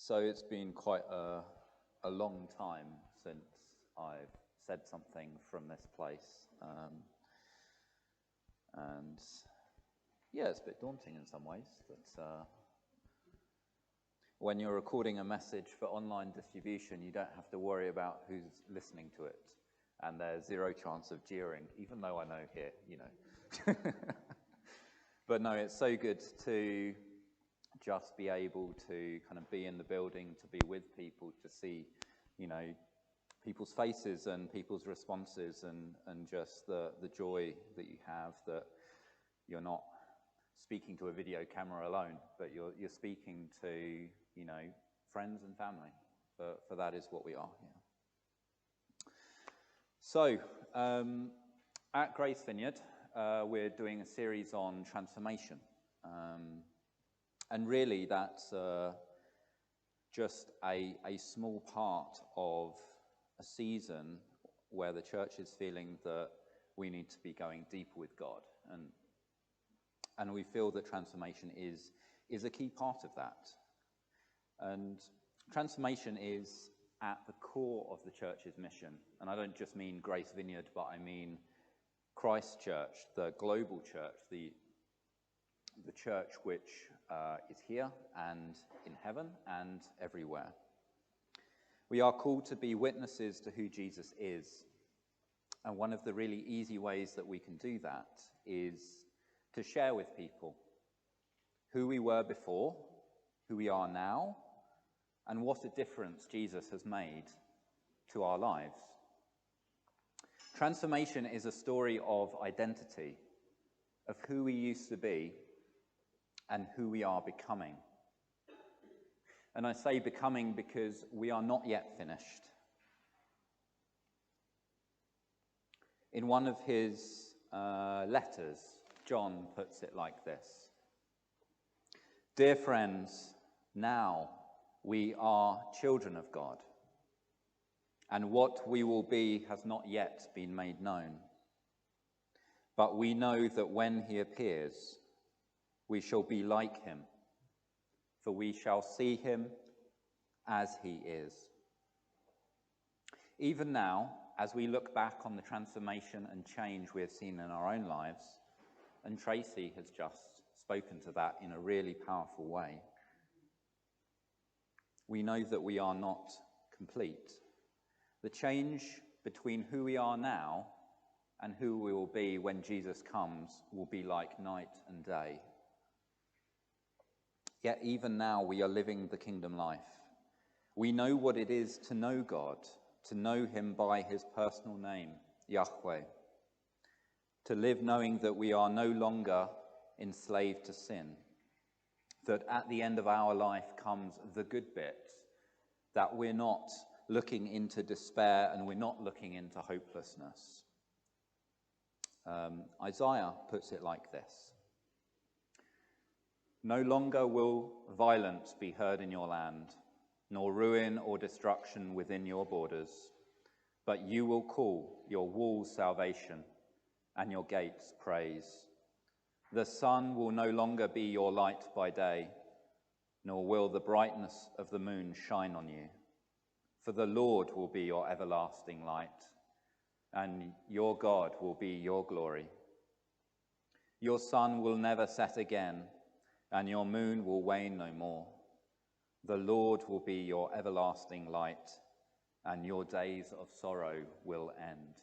So it's been quite a long time since I've said something from this place. And yeah, it's a bit daunting in some ways. But when you're recording a message for online distribution, you don't have to worry about who's listening to it. And there's zero chance of jeering, even though I know here, you know. But no, it's so good to just be able to kind of be in the building, to be with people, to see, you know, people's faces and people's responses and just the joy that you have, that you're not speaking to a video camera alone, but you're speaking to, you know, friends and family, for that is what we are here. So, at Grace Vineyard, we're doing a series on transformation. And really that's just a small part of a season where the church is feeling that we need to be going deeper with God. And we feel that transformation is a key part of that. And transformation is at the core of the church's mission. And I don't just mean Grace Vineyard, but I mean Christ Church, the global church, the church which is here and in heaven and everywhere. We are called to be witnesses to who Jesus is. And one of the really easy ways that we can do that is to share with people who we were before, who we are now, and what a difference Jesus has made to our lives. Transformation is a story of identity, of who we used to be and who we are becoming. And I say becoming because we are not yet finished. In one of his letters, John puts it like this: "Dear friends, now we are children of God, and what we will be has not yet been made known. But we know that when he appears, we shall be like him, for we shall see him as he is." Even now, as we look back on the transformation and change we have seen in our own lives, and Tracy has just spoken to that in a really powerful way, we know that we are not complete. The change between who we are now and who we will be when Jesus comes will be like night and day. Yet even now we are living the kingdom life. We know what it is to know God, to know him by his personal name, Yahweh. To live knowing that we are no longer enslaved to sin. That at the end of our life comes the good bit, that we're not looking into despair and we're not looking into hopelessness. Isaiah puts it like this: "No longer will violence be heard in your land, nor ruin or destruction within your borders, but you will call your walls salvation and your gates praise. The sun will no longer be your light by day, nor will the brightness of the moon shine on you. For the Lord will be your everlasting light, and your God will be your glory. Your sun will never set again, and your moon will wane no more. The Lord will be your everlasting light, and your days of sorrow will end."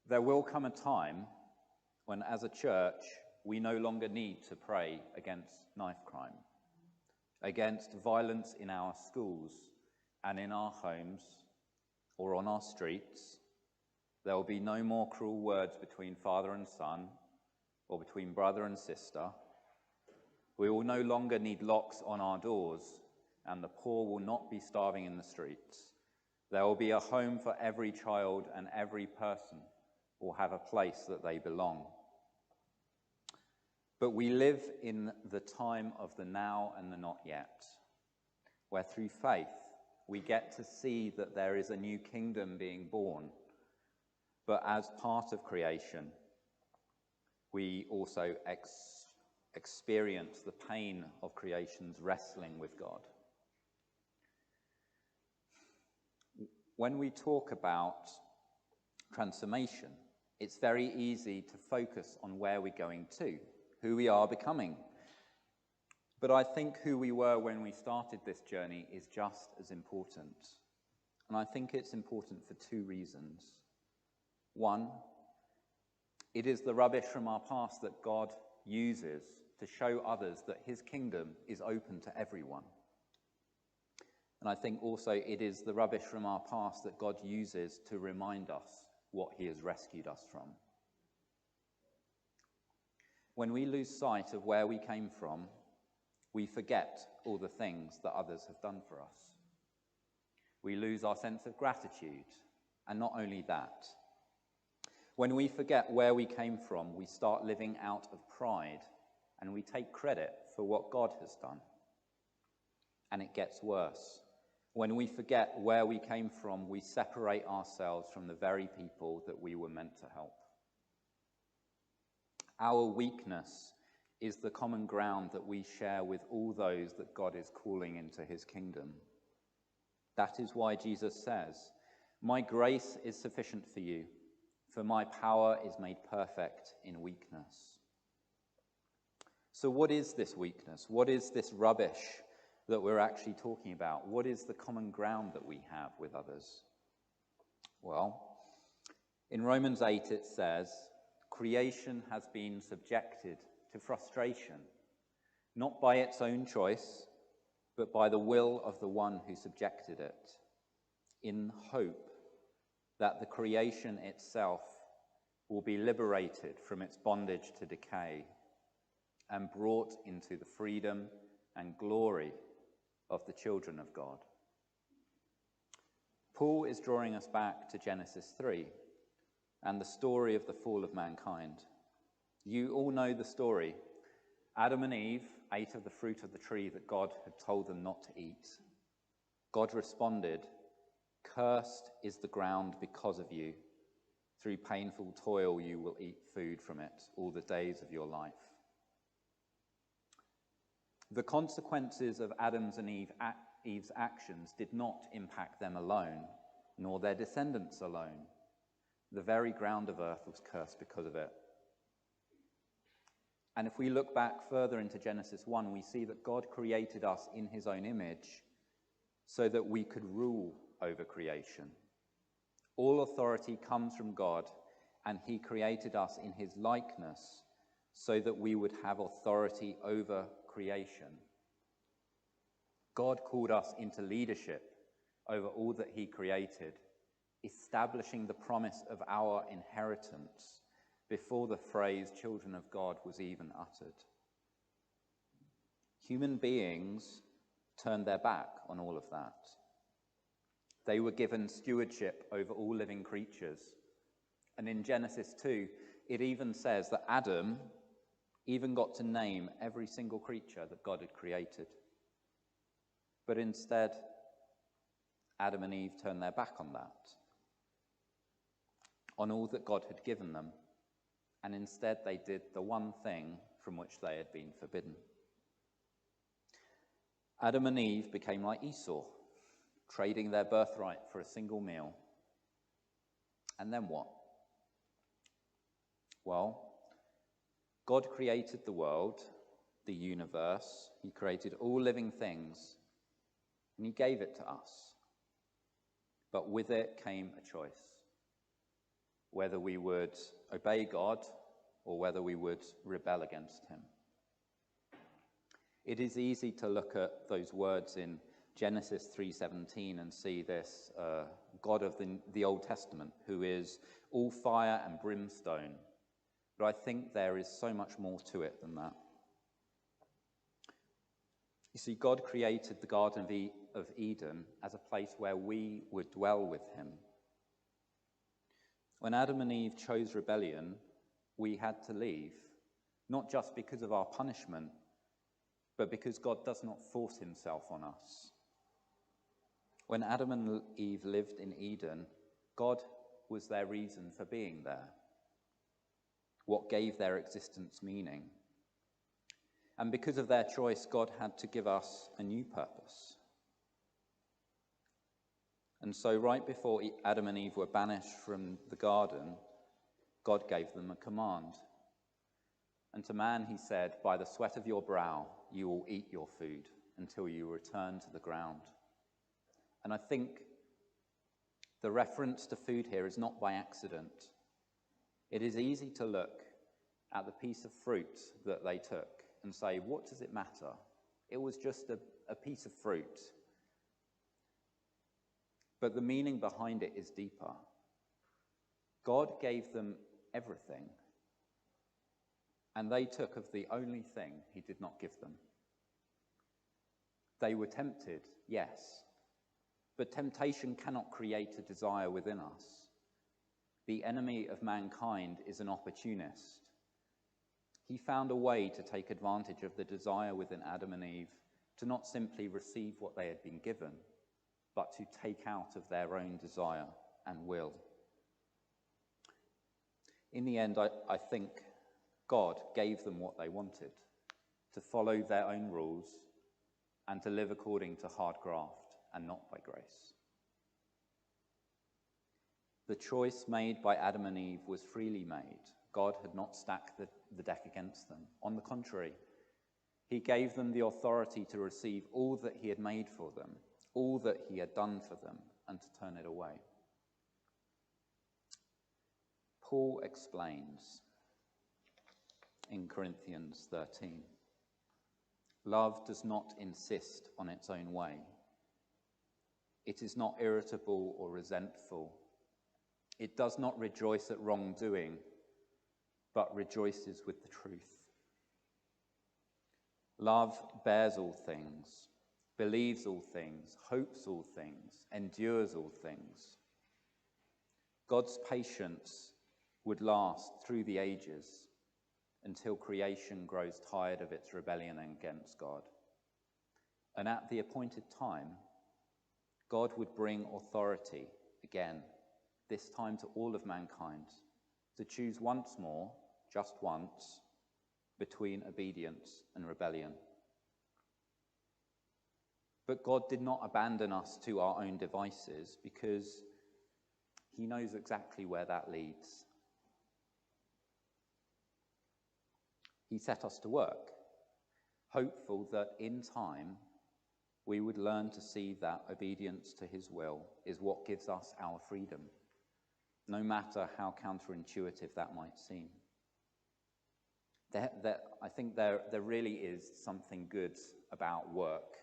There will come a time when, as a church, we no longer need to pray against knife crime, against violence in our schools and in our homes or on our streets. There will be no more cruel words between father and son, or between brother and sister. We will no longer need locks on our doors, and the poor will not be starving in the streets. There will be a home for every child, and every person will have a place that they belong. But we live in the time of the now and the not yet, where through faith we get to see that there is a new kingdom being born. But as part of creation, we also experience the pain of creation's wrestling with God. When we talk about transformation, it's very easy to focus on where we're going to, who we are becoming. But I think who we were when we started this journey is just as important. And I think it's important for two reasons. One, it is the rubbish from our past that God uses to show others that his kingdom is open to everyone. And I think also it is the rubbish from our past that God uses to remind us what he has rescued us from. When we lose sight of where we came from, we forget all the things that others have done for us. We lose our sense of gratitude, and not only that. When we forget where we came from, we start living out of pride, and we take credit for what God has done. And it gets worse. When we forget where we came from, we separate ourselves from the very people that we were meant to help. Our weakness is the common ground that we share with all those that God is calling into his kingdom. That is why Jesus says, "My grace is sufficient for you, for my power is made perfect in weakness." So what is this weakness? What is this rubbish that we're actually talking about? What is the common ground that we have with others? Well, in Romans 8 it says, creation has been subjected to frustration, not by its own choice, but by the will of the one who subjected it, in hope that the creation itself will be liberated from its bondage to decay and brought into the freedom and glory of the children of God. Paul is drawing us back to Genesis 3 and the story of the fall of mankind. You all know the story. Adam and Eve ate of the fruit of the tree that God had told them not to eat. God responded, "Cursed is the ground because of you. Through painful toil you will eat food from it all the days of your life." The consequences of Adam's and Eve's actions did not impact them alone, nor their descendants alone. The very ground of earth was cursed because of it. And if we look back further into Genesis 1, we see that God created us in his own image so that we could rule over creation. All authority comes from God, and he created us in his likeness so that we would have authority over creation. God called us into leadership over all that he created, establishing the promise of our inheritance before the phrase "children of God" was even uttered. Human beings turned their back on all of that. They were given stewardship over all living creatures. And in Genesis 2, it even says that Adam even got to name every single creature that God had created. But instead, Adam and Eve turned their back on that, on all that God had given them, and instead they did the one thing from which they had been forbidden. Adam and Eve became like Esau, trading their birthright for a single meal. And then what? Well, God created the world, the universe. He created all living things, and he gave it to us. But with it came a choice, whether we would obey God or whether we would rebel against him. It is easy to look at those words in Genesis 3:17 and see this God of the Old Testament who is all fire and brimstone. But I think there is so much more to it than that. You see, God created the Garden of Eden as a place where we would dwell with him. When Adam and Eve chose rebellion, we had to leave, not just because of our punishment, but because God does not force himself on us. When Adam and Eve lived in Eden, God was their reason for being there, what gave their existence meaning. And because of their choice, God had to give us a new purpose. And so right before Adam and Eve were banished from the garden, God gave them a command. And to man he said, "By the sweat of your brow you will eat your food until you return to the ground." And I think the reference to food here is not by accident. It is easy to look at the piece of fruit that they took and say, what does it matter? It was just a piece of fruit. But the meaning behind it is deeper. God gave them everything, and they took of the only thing he did not give them. They were tempted, yes, but temptation cannot create a desire within us. The enemy of mankind is an opportunist. He found a way to take advantage of the desire within Adam and Eve to not simply receive what they had been given, but to take out of their own desire and will. In the end, I think God gave them what they wanted, to follow their own rules and to live according to hard graft and not by grace. The choice made by Adam and Eve was freely made. God had not stacked the deck against them. On the contrary, he gave them the authority to receive all that he had made for them, all that he had done for them, and to turn it away. Paul explains in Corinthians 13, love does not insist on its own way. It is not irritable or resentful. It does not rejoice at wrongdoing, but rejoices with the truth. Love bears all things, believes all things, hopes all things, endures all things. God's patience would last through the ages until creation grows tired of its rebellion against God. And at the appointed time, God would bring authority again, this time to all of mankind, to choose once more, just once, between obedience and rebellion. But God did not abandon us to our own devices, because he knows exactly where that leads. He set us to work, hopeful that in time we would learn to see that obedience to his will is what gives us our freedom, no matter how counterintuitive that might seem. I think there really is something good about work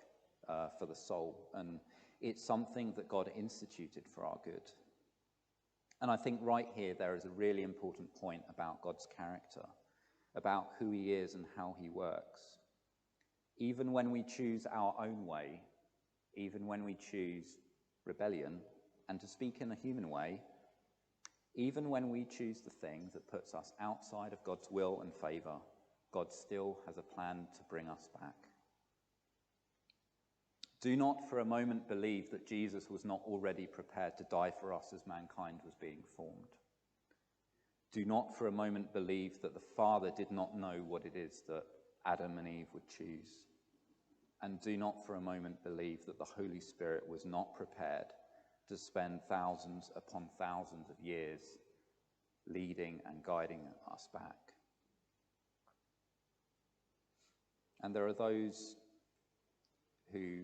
for the soul, and it's something that God instituted for our good. And I think right here there is a really important point about God's character, about who he is and how he works. Even when we choose our own way, even when we choose rebellion, and to speak in a human way, even when we choose the thing that puts us outside of God's will and favor, God still has a plan to bring us back. Do not for a moment believe that Jesus was not already prepared to die for us as mankind was being formed. Do not for a moment believe that the Father did not know what it is that Adam and Eve would choose. And do not for a moment believe that the Holy Spirit was not prepared to spend thousands upon thousands of years leading and guiding us back. And there are those who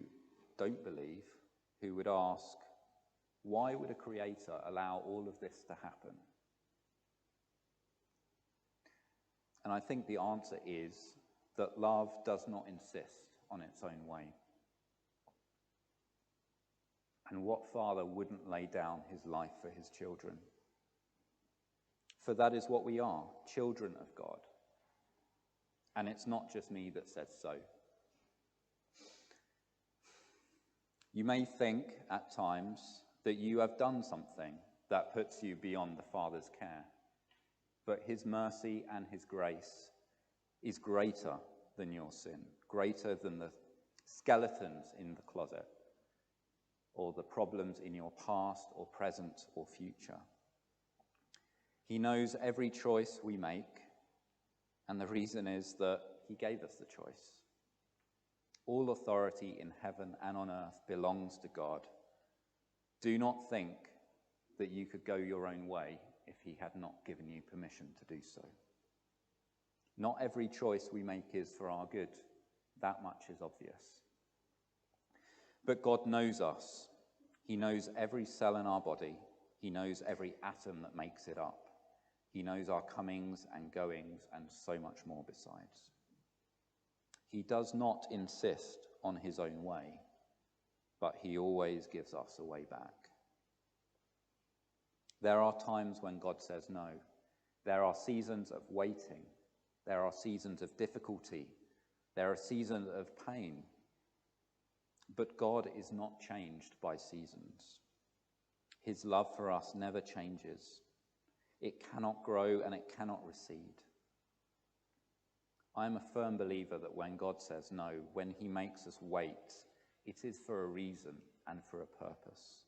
don't believe, who would ask, why would a creator allow all of this to happen? And I think the answer is that love does not insist on its own way. And what father wouldn't lay down his life for his children? For that is what we are, children of God. And it's not just me that says so. You may think at times that you have done something that puts you beyond the Father's care, but his mercy and his grace is greater than your sin, greater than the skeletons in the closet, or the problems in your past or present or future. He knows every choice we make And the reason is that he gave us the choice. All authority in heaven and on earth belongs to God. Do not think that you could go your own way if he had not given you permission to do so. Not every choice we make is for our good. That much is obvious. But God knows us. He knows every cell in our body. He knows every atom that makes it up. He knows our comings and goings and so much more besides. He does not insist on his own way, but he always gives us a way back. There are times when God says no. There are seasons of waiting. There are seasons of difficulty. There are seasons of pain. But God is not changed by seasons. His love for us never changes. It cannot grow and it cannot recede. I am a firm believer that when God says no, when he makes us wait, it is for a reason and for a purpose.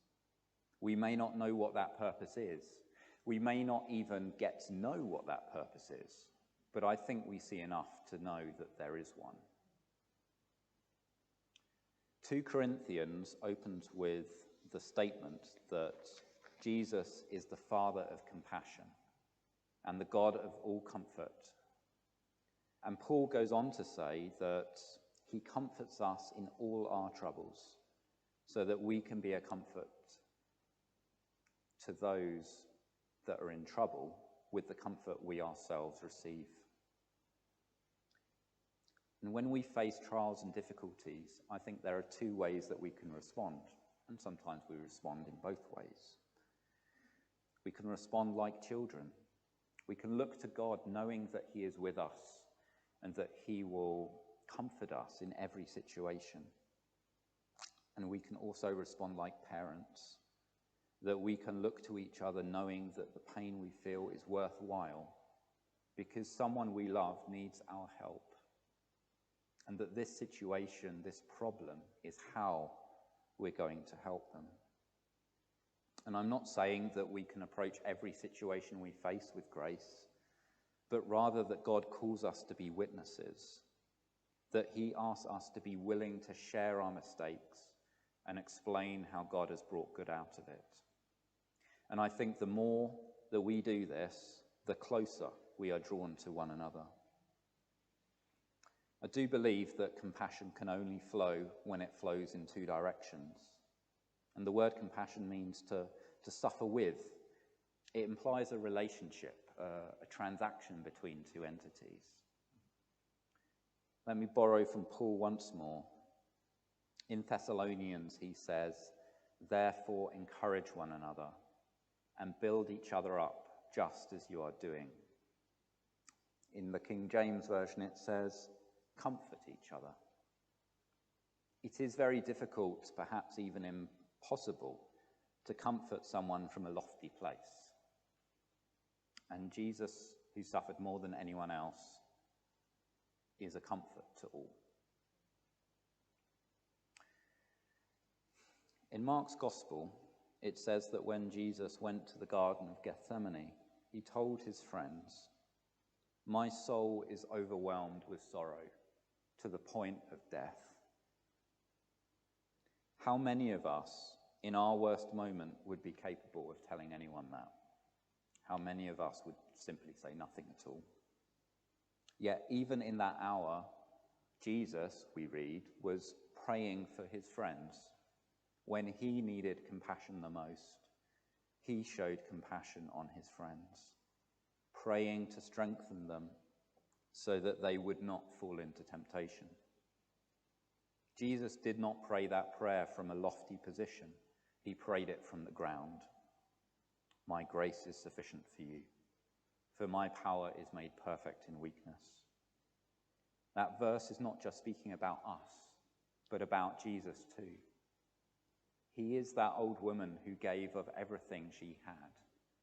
We may not know what that purpose is. We may not even get to know what that purpose is, but I think we see enough to know that there is one. 2 Corinthians opens with the statement that Jesus is the Father of compassion and the God of all comfort. And Paul goes on to say that he comforts us in all our troubles so that we can be a comfort to those that are in trouble with the comfort we ourselves receive. And when we face trials and difficulties, I think there are 2 ways that we can respond, and sometimes we respond in both ways. We can respond like children. We can look to God knowing that he is with us and that he will comfort us in every situation. And we can also respond like parents, that we can look to each other knowing that the pain we feel is worthwhile because someone we love needs our help, and that this situation, this problem, is how we're going to help them. And I'm not saying that we can approach every situation we face with grace, but rather that God calls us to be witnesses, that he asks us to be willing to share our mistakes and explain how God has brought good out of it. And I think the more that we do this, the closer we are drawn to one another. I do believe that compassion can only flow when it flows in 2 directions. And the word compassion means to suffer with. It implies a relationship, a transaction between 2 entities. Let me borrow from Paul once more. In Thessalonians, he says, "Therefore encourage one another and build each other up just as you are doing." In the King James Version, it says, "Comfort each other." It is very difficult, perhaps even impossible, to comfort someone from a lofty place. And Jesus, who suffered more than anyone else, is a comfort to all. In Mark's Gospel, it says that when Jesus went to the Garden of Gethsemane, he told his friends, "My soul is overwhelmed with sorrow to the point of death." How many of us, in our worst moment, would be capable of telling anyone that? How many of us would simply say nothing at all? Yet even in that hour, Jesus, we read, was praying for his friends. When he needed compassion the most, he showed compassion on his friends, praying to strengthen them so that they would not fall into temptation. Jesus did not pray that prayer from a lofty position. He prayed it from the ground. "My grace is sufficient for you, for my power is made perfect in weakness." That verse is not just speaking about us, but about Jesus too. He is that old woman who gave of everything she had,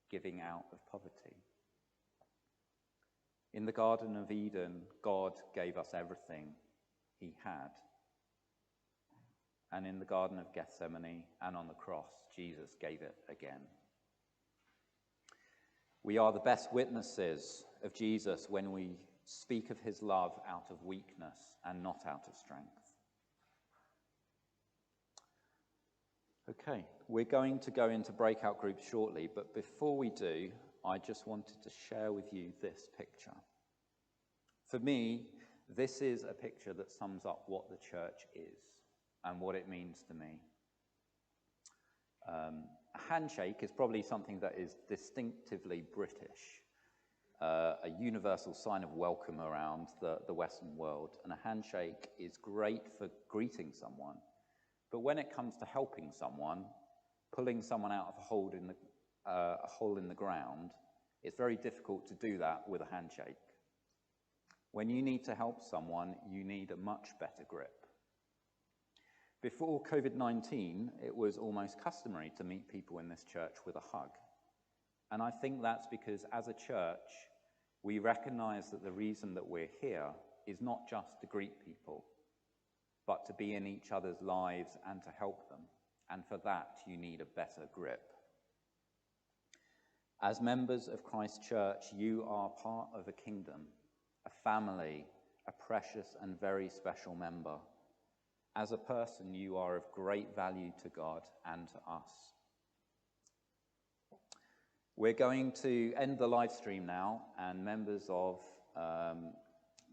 giving out of poverty. In the Garden of Eden, God gave us everything he had. And in the Garden of Gethsemane and on the cross, Jesus gave it again. We are the best witnesses of Jesus when we speak of his love out of weakness and not out of strength. Okay, we're going to go into breakout groups shortly, but before we do, I just wanted to share with you this picture. For me, this is a picture that sums up what the church is and what it means to me. A handshake is probably something that is distinctively British, a universal sign of welcome around the Western world. And a handshake is great for greeting someone. But when it comes to helping someone, pulling someone out of a hole in the ground, it's very difficult to do that with a handshake. When you need to help someone, you need a much better grip. Before COVID-19, it was almost customary to meet people in this church with a hug. And I think that's because as a church, we recognize that the reason that we're here is not just to greet people, but to be in each other's lives and to help them. And for that, you need a better grip. As members of Christ Church, you are part of a kingdom, a family, a precious and very special member. As a person, you are of great value to God and to us. We're going to end the live stream now, and members of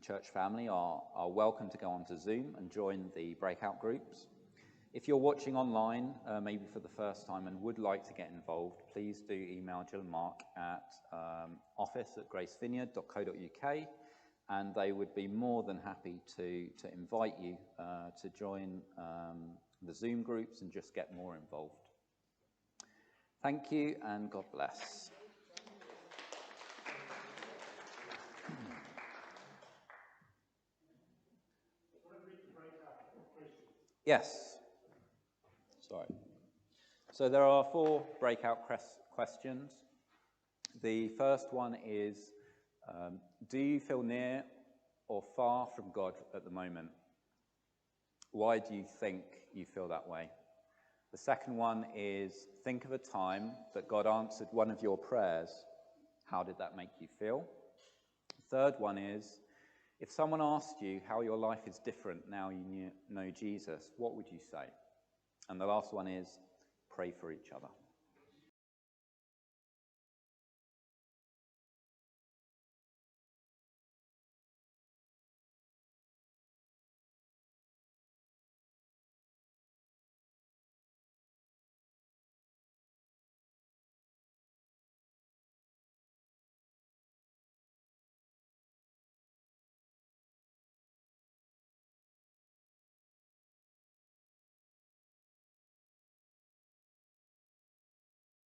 church family are welcome to go onto Zoom and join the breakout groups. If you're watching online, maybe for the first time, and would like to get involved, please do email Jill and Mark at office@gracevineyard.co.uk, and they would be more than happy to invite you to join the Zoom groups and just get more involved. Thank you, and God bless. Yes. Sorry. So there are 4 breakout questions. The first one is, do you feel near or far from God at the moment? Why do you think you feel that way? The second one is, think of a time that God answered one of your prayers. How did that make you feel? The third one is, if someone asked you how your life is different now you know Jesus, what would you say? And the last one is, pray for each other.